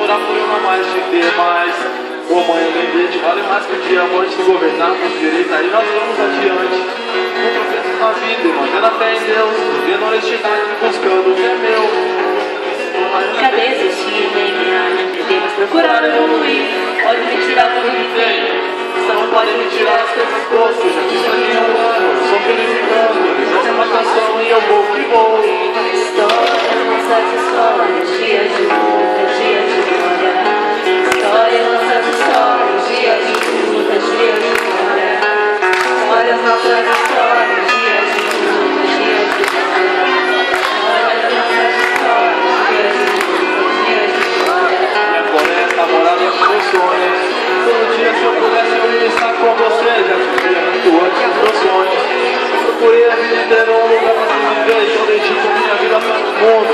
Orar por eu não mais te ter mais. Ô mãe, eu lembrei de vale mais que o diamante do governarmos direito. Aí nós vamos adiante. No processo da vida, mantendo a fé em Deus, vivendo honestidade, buscando o que é meu. Cadê desistir, negar? Devemos procurar evoluir. Pode me tirar tudo que tem. Você não pode me tirar as coisas doces. Já te extraí um ano, sou feliz ficando. Essa é uma canção e eu vou que vou. História não satisfaz, dia de luta, dia de glória. História não satisfaz, dia de luta, dia de glória. História não satisfaz, dia de luta, dia de glória. História não satisfaz, dia de luta, dia de glória. Minha floresta, a morada dos meus sonhos. Todo dia se eu pudesse eu ia estar com você. Já te via muito antes dos meus sonhos. Procurei a vida inteira um lugar pra se viver. Então dedico minha vida para o mundo.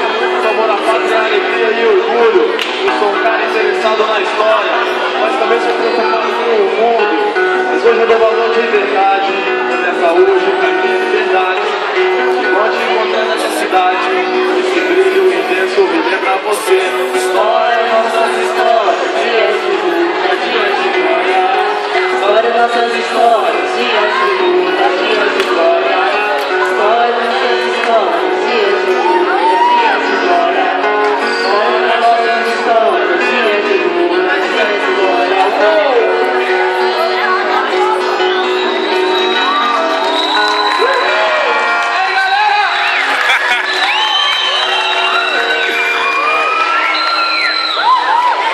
Amor à pátria, alegria e orgulho. Eu sou um cara interessado na história, mas também sou preocupado com o mundo. Mas hoje eu dou valor de verdade, na minha saúde,